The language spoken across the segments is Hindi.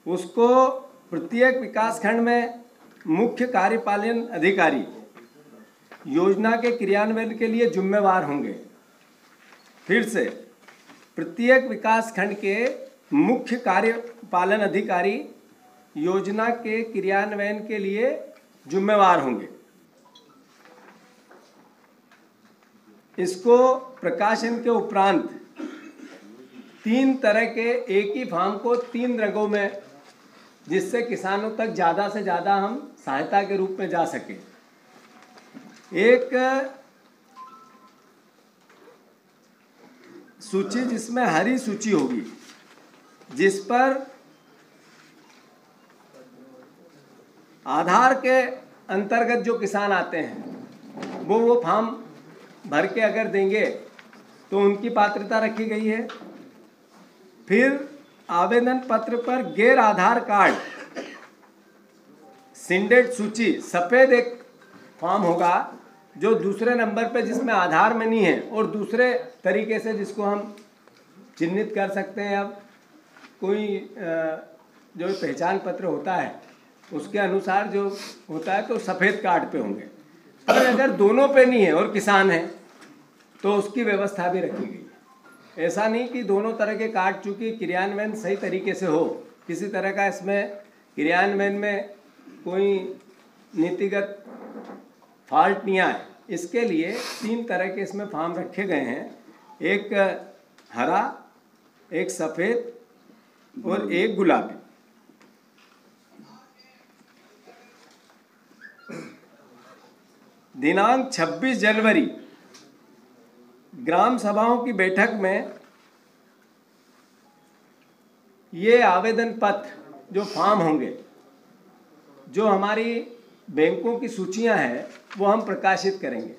उसको प्रत्येक विकासखंड में मुख्य कार्यपालन अधिकारी योजना के क्रियान्वयन के लिए जिम्मेवार होंगे। फिर से, प्रत्येक विकासखंड के मुख्य कार्यपालन अधिकारी योजना के क्रियान्वयन के लिए जिम्मेवार होंगे। इसको प्रकाशन के उपरांत 3 तरह के एक ही फॉर्म को 3 रंगों में, जिससे किसानों तक ज़्यादा से ज़्यादा हम सहायता के रूप में जा सके। एक सूची जिसमें हरी सूची होगी, जिस पर आधार के अंतर्गत जो किसान आते हैं वो फॉर्म भर के अगर देंगे तो उनकी पात्रता रखी गई है। फिर आवेदन पत्र पर गैर आधार कार्ड सिंडेड सूची सफ़ेद एक फॉर्म होगा जो दूसरे नंबर पे, जिसमें आधार में नहीं है और दूसरे तरीके से जिसको हम चिन्हित कर सकते हैं। अब कोई जो पहचान पत्र होता है उसके अनुसार जो होता है तो सफ़ेद कार्ड पे होंगे। पर अगर दोनों पे नहीं है और किसान है तो उसकी व्यवस्था भी रखी गई है। ऐसा नहीं कि दोनों तरह के कार्ड, चूँकि क्रियान्वयन सही तरीके से हो, किसी तरह का इसमें क्रियान्वयन में कोई नीतिगत फॉल्ट नहीं आए, इसके लिए 3 तरह के इसमें फॉर्म रखे गए हैं। एक हरा, एक सफ़ेद और एक गुलाबी। दिनांक 26 जनवरी ग्राम सभाओं की बैठक में ये आवेदन पत्र जो फॉर्म होंगे, जो हमारी बैंकों की सूचियां हैं, वो हम प्रकाशित करेंगे,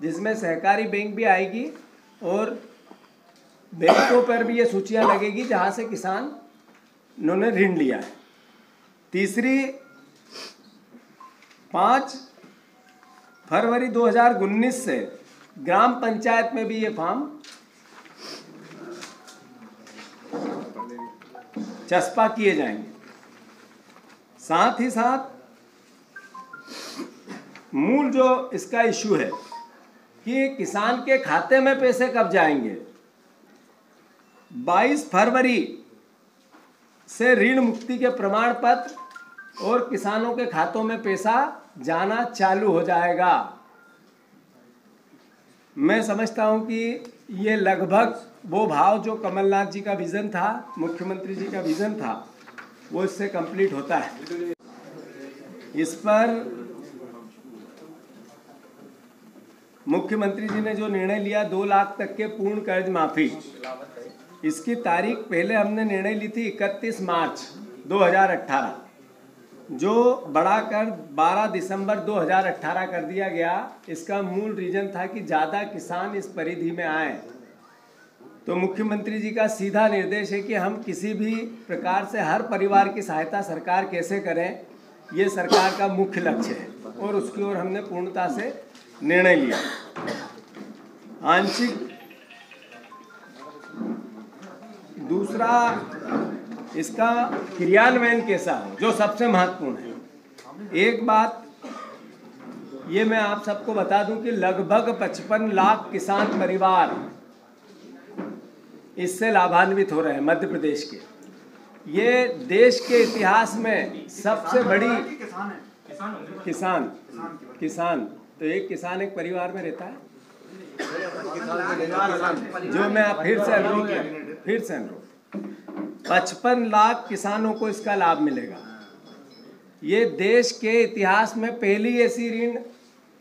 जिसमें सहकारी बैंक भी आएगी और बैंकों पर भी ये सूचियां लगेगी जहां से किसान उन्होंने ऋण लिया है। तीसरी, 5 फरवरी 2019 से ग्राम पंचायत में भी ये फॉर्म चस्पा किए जाएंगे। साथ ही साथ मूल जो इसका इशू है कि किसान के खाते में पैसे कब जाएंगे, 22 फरवरी से ऋण मुक्ति के प्रमाण पत्र और किसानों के खातों में पैसा जाना चालू हो जाएगा। मैं समझता हूं कि ये लगभग वो भाव जो कमलनाथ जी का विज़न था, मुख्यमंत्री जी का विज़न था, वो इससे कंप्लीट होता है। इस पर मुख्यमंत्री जी ने जो निर्णय लिया 2 लाख तक के पूर्ण कर्ज माफ़ी, इसकी तारीख पहले हमने निर्णय ली थी 31 मार्च 2018, जो बढ़ाकर 12 दिसंबर 2018 कर दिया गया। इसका मूल रीज़न था कि ज़्यादा किसान इस परिधि में आए। तो मुख्यमंत्री जी का सीधा निर्देश है कि हम किसी भी प्रकार से हर परिवार की सहायता सरकार कैसे करें, ये सरकार का मुख्य लक्ष्य है और उसकी ओर हमने पूर्णता से निर्णय लिया। आंशिक दूसरा, इसका क्रियान्वयन कैसा हो, जो सबसे महत्वपूर्ण है। एक बात ये मैं आप सबको बता दूं कि लगभग 55 लाख किसान परिवार इससे लाभान्वित हो रहे हैं मध्य प्रदेश के। ये देश के इतिहास में सबसे बड़ी किसान तो एक किसान एक परिवार में रहता है। जो मैं फिर से अनुरोध 55 लाख किसानों को इसका लाभ मिलेगा। ये देश के इतिहास में पहली ऐसी ऋण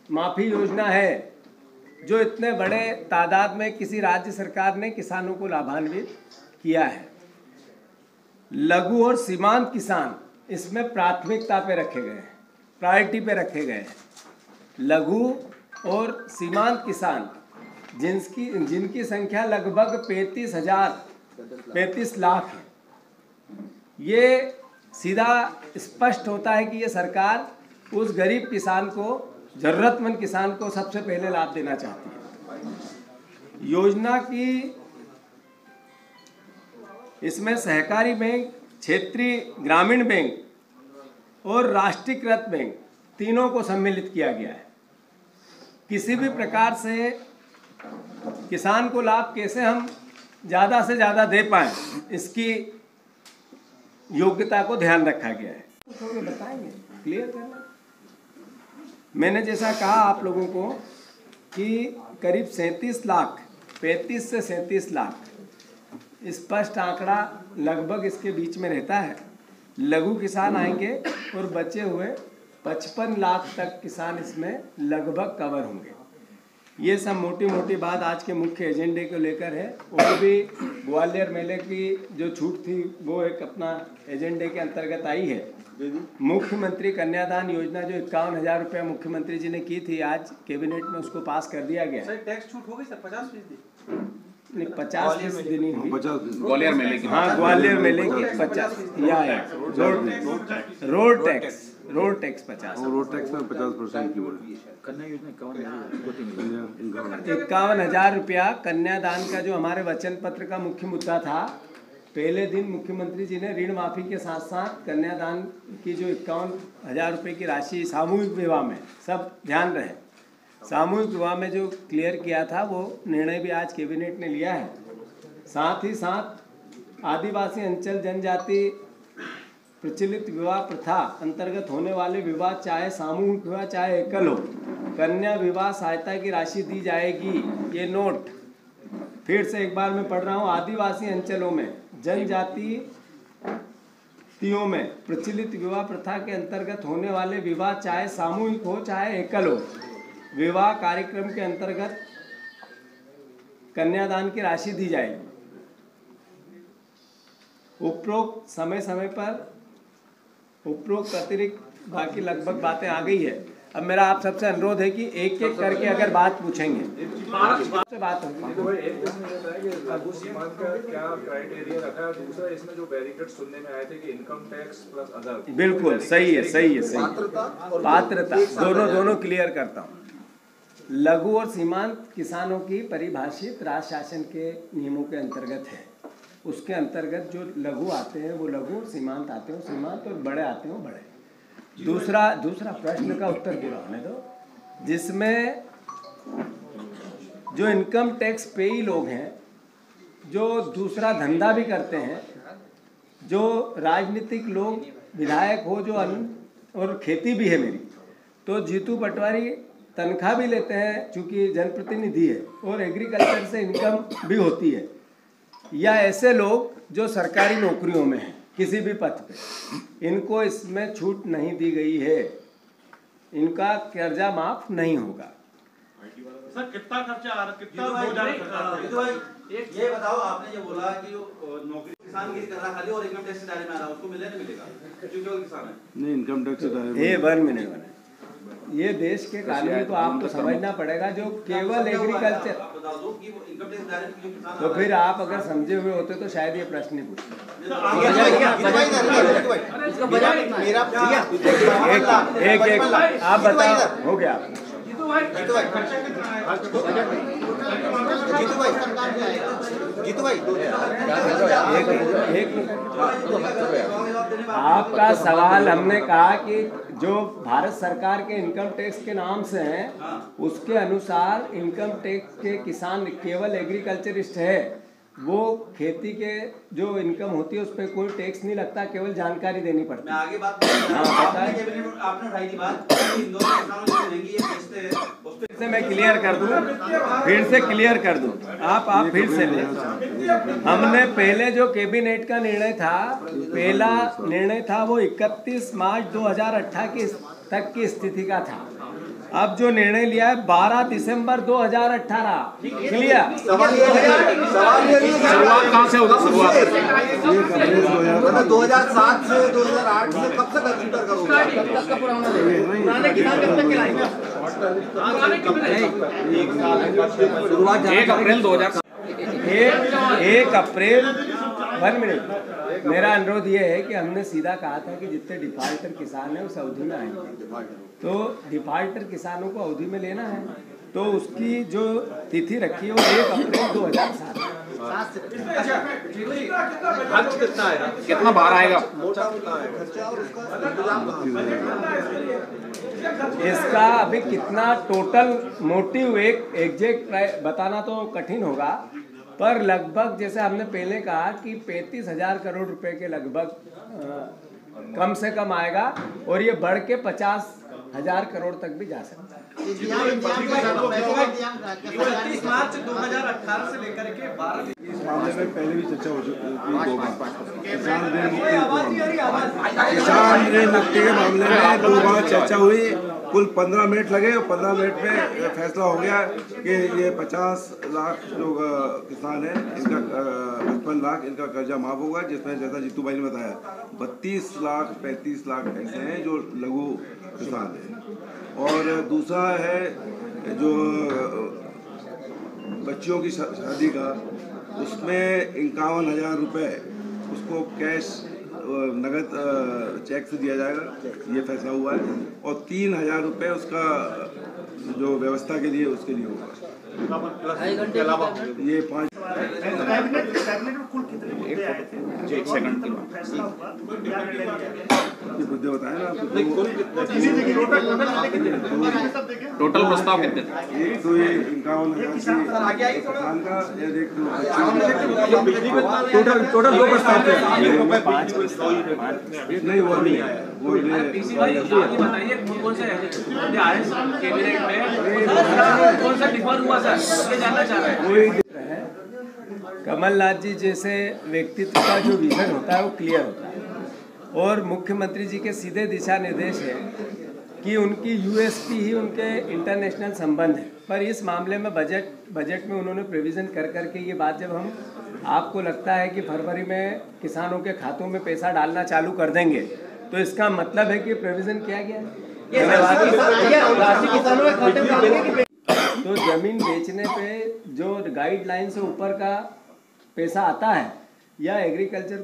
माफ़ी योजना है जो इतने बड़े तादाद में किसी राज्य सरकार ने किसानों को लाभान्वित किया है। लघु और सीमांत किसान इसमें प्राथमिकता पे रखे गए हैं, प्रायोरिटी पे रखे गए हैं। लघु और सीमांत किसान जिनकी संख्या लगभग 35 लाख है। ये सीधा स्पष्ट होता है कि ये सरकार उस गरीब किसान को, जरूरतमंद किसान को सबसे पहले लाभ देना चाहती है। योजना की इसमें सहकारी बैंक क्षेत्रीय ग्रामीण बैंक और राष्ट्रीयकृत बैंक तीनों को सम्मिलित किया गया है। किसी भी प्रकार से किसान को लाभ कैसे हम ज़्यादा से ज़्यादा दे पाएँ, इसकी योग्यता को ध्यान रखा गया है। तो बताएंगे, क्लियर करना। मैंने जैसा कहा आप लोगों को कि करीब 37 लाख, 35 से 37 लाख स्पष्ट आंकड़ा लगभग इसके बीच में रहता है। लघु किसान आएंगे और बचे हुए 55 लाख तक किसान इसमें लगभग कवर होंगे। ये सब मोटी मोटी बात आज के मुख्य एजेंडे को लेकर है। वो भी ग्वालियर मेले की जो छूट थी वो एक अपना एजेंडे के अंतर्गत आई है। मुख्यमंत्री कन्यादान योजना जो 51,000 रुपये मुख्यमंत्री जी ने की थी, आज कैबिनेट में उसको पास कर दिया गया। सर टैक्स छूट हो गई सर 50%? नहीं, 50% नहीं हुई। ग्वालियर मेले की, हाँ ग्वालियर मेले की 50 या रोड टैक्स 50 और रोड टैक्स में 50% की बढ़ी। कन्या योजना 51,000 रुपया कन्यादान का जो हमारे वचन पत्र का मुख्य मुद्दा था, पहले दिन मुख्यमंत्री जी ने ऋण माफी के साथ साथ कन्यादान की जो 51,000 रुपये की राशि सामूहिक विवाह में, सब ध्यान रहे, सामूहिक विवाह में जो क्लियर किया था वो निर्णय भी आज कैबिनेट ने लिया है। साथ ही साथ आदिवासी अंचल जनजाति प्रचलित विवाह प्रथा अंतर्गत होने वाले विवाह, चाहे सामूहिक विवाह चाहे एकल हो, कन्या विवाह सहायता की राशि दी जाएगी। ये नोट फिर से एक बार मैं पढ़ रहा हूँ। आदिवासी अंचलों में जनजातियों में प्रचलित विवाह प्रथा के अंतर्गत होने वाले विवाह, चाहे सामूहिक हो चाहे एकल हो, विवाह कार्यक्रम के अंतर्गत कन्यादान की राशि दी जाएगी। उपरोक्त समय समय पर उपरोक्त अतिरिक्त बाकी लगभग बातें आ गई है। अब मेरा आप सबसे अनुरोध है कि एक एक करके अगर बात पूछेंगे से बात होगी। एक लघु सीमांत का क्या क्राइटेरिया रखा है? दूसरा, इसमें जो बैरिकेड सुनने में आए थे कि इनकम टैक्स प्लस अदर, बिल्कुल सही है, सही है, सही पात्रता दोनों क्लियर करता हूँ। लघु और सीमांत किसानों की परिभाषित राज्य शासन के नियमों के अंतर्गत है। उसके अंतर्गत जो लघु आते हैं वो लघु, सीमांत आते हो सीमांत, और बड़े आते हो बड़े। दूसरा प्रश्न का उत्तर पूरा होने दो। जिसमें जो इनकम टैक्स पेई लोग हैं, जो दूसरा धंधा भी करते हैं, जो राजनीतिक लोग, विधायक हो जो और खेती भी है मेरी, तो जीतू पटवारी तनख्वाह भी लेते हैं चूँकि जनप्रतिनिधि है, और एग्रीकल्चर से इनकम भी होती है, या ऐसे लोग जो सरकारी नौकरियों में हैं किसी भी पद पे, इनको इसमें छूट नहीं दी गई है। इनका कर्जा माफ नहीं होगा। सर कितना खर्चा आ रहा है? कितना ये बताओ, आपने ये बोला कि नौकरी किसान की कर रहा खाली और इनकम टैक्स के दायरे में आ रहा, उसको मिलेगा नहीं मिलेगा? क्योंकि किसान है नहीं, इनकम टैक्स के दायरे में। 1 मिनट बने। ये देश के कानून को आपको समझना पड़ेगा। जो केवल एग्रीकल्चर, तो फिर आप अगर समझे हुए होते तो शायद ये प्रश्न नहीं पूछते। एक आप बताओ, हो गया। आपका सवाल हमने कहा कि जो भारत सरकार के इनकम टैक्स के नाम से हैं, उसके अनुसार इनकम टैक्स के किसान केवल एग्रीकल्चरिस्ट है, वो खेती के जो इनकम होती है उस पर कोई टैक्स नहीं लगता, केवल जानकारी देनी पड़ती है। मैं आगे बात आपने उठाई थी बात, से मैं क्लियर कर दूं, फिर से क्लियर कर दूं, आप फिर से ले। हमने पहले जो कैबिनेट का निर्णय था, पहला निर्णय था वो 31 मार्च 2018 तक की स्थिति का था। अब जो निर्णय लिया है 12 दिसंबर 2018, क्लियर। शुरुआत कहाँ से होगी? शुरुआत 2007 से 2008 से कब तक कंप्यूटर करोगे? 1 अप्रैल 2000। 1 अप्रैल 1 मिनट। मेरा अनुरोध ये है कि हमने सीधा कहा था कि जितने डिफाल्टर किसान हैं उस अवधि में आएंगे, तो डिफाल्टर किसानों को अवधि में लेना है, तो उसकी जो तिथि रखी है वो 1 अप्रैल 2007। कितना बाहर आएगा? इसका अभी कितना टोटल मोटिव एक एग्जैक्ट बताना तो कठिन होगा, पर लगभग जैसे हमने पहले कहा कि 35,000 करोड़ रुपए के लगभग कम से कम आएगा, और ये बढ़ के 50,000 करोड़ तक भी जा सकता है। 31 मार्च 2018 से लेकर के 12 इस मामले में पहले भी चर्चा हो चुकी है। किसान ऋण मुक्ति के मामले में 2 बार चर्चा हुई, कुल 15 मिनट लगे और 15 मिनट में फैसला हो गया कि ये 50 लाख जो किसान हैं इनका 55 लाख इनका कर्जा माफ होगा, जिसमें जैसा जीतू भाई ने बताया 32 लाख 35 लाख ऐसे हैं जो लघु किसान हैं। और दूसरा है जो बच्चियों की शादी का, उसमें 51,000 रुपये उसको कैश नगद चेक से दिया जाएगा, ये फैसला हुआ है। और 3,000 रुपये उसका जो व्यवस्था के लिए उसके लिए होगा। ये 5 एक सेकंड की मुद्दे बताए ना आपको। टोटल प्रस्ताव कितने? एक तो ये 51,000 किसान का, एक टोटल 2 प्रस्ताव थे। नहीं वो नहीं है, वो बताइए कौन से कैबिनेट में कौन सा डिफर हुआ सर, ये जानना चाह रहे हैं। कमलनाथ जी जैसे व्यक्तित्व का जो विजन होता है वो क्लियर होता है, और मुख्यमंत्री जी के सीधे दिशा निर्देश है कि उनकी यूएसपी ही उनके इंटरनेशनल संबंध है। पर इस मामले में बजट में उन्होंने प्रोविज़न कर के ये बात, जब हम आपको लगता है कि फरवरी में किसानों के खातों में पैसा डालना चालू कर देंगे, तो इसका मतलब है कि प्रोविज़न किया गया है। तो ज़मीन बेचने पे जो गाइडलाइन से ऊपर का पैसा आता है, या एग्रीकल्चर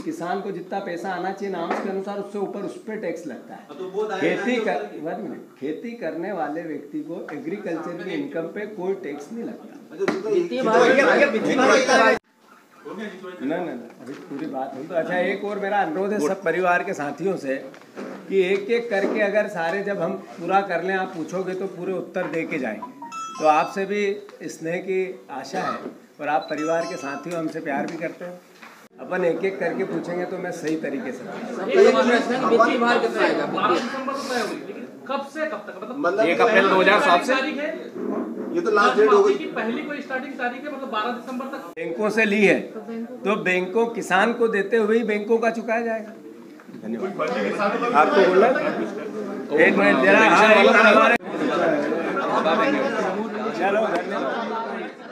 किसान को जितना पैसा आना चाहिए नाम्स के अनुसार, उससे ऊपर उस पर टैक्स लगता है। खेती करने वाले व्यक्ति को एग्रीकल्चर की इनकम पे कोई टैक्स नहीं लगता। ना अभी पूरी बात हुई तो अच्छा। एक और मेरा अनुरोध है सब परिवार के साथियों से कि एक एक करके अगर सारे जब हम पूरा कर लें, आप पूछोगे तो पूरे उत्तर दे के जाएंगे। तो आपसे भी स्नेह की आशा है, और आप परिवार के साथी हो, हमसे प्यार भी करते हो। अपन एक एक करके पूछेंगे तो मैं सही तरीके से कब से कब तक, मतलब 1 अप्रैल 2007 से ये तो लास्ट डेट हो गई। पहली कोई स्टार्टिंग तारीख है, मतलब 12 दिसंबर तक बैंकों से ली है, तो बैंकों किसान को देते हुए ही बैंकों का चुकाया जाएगा। धन्यवाद। आपको बोला एक मिनट जरा, चलो धन्यवाद।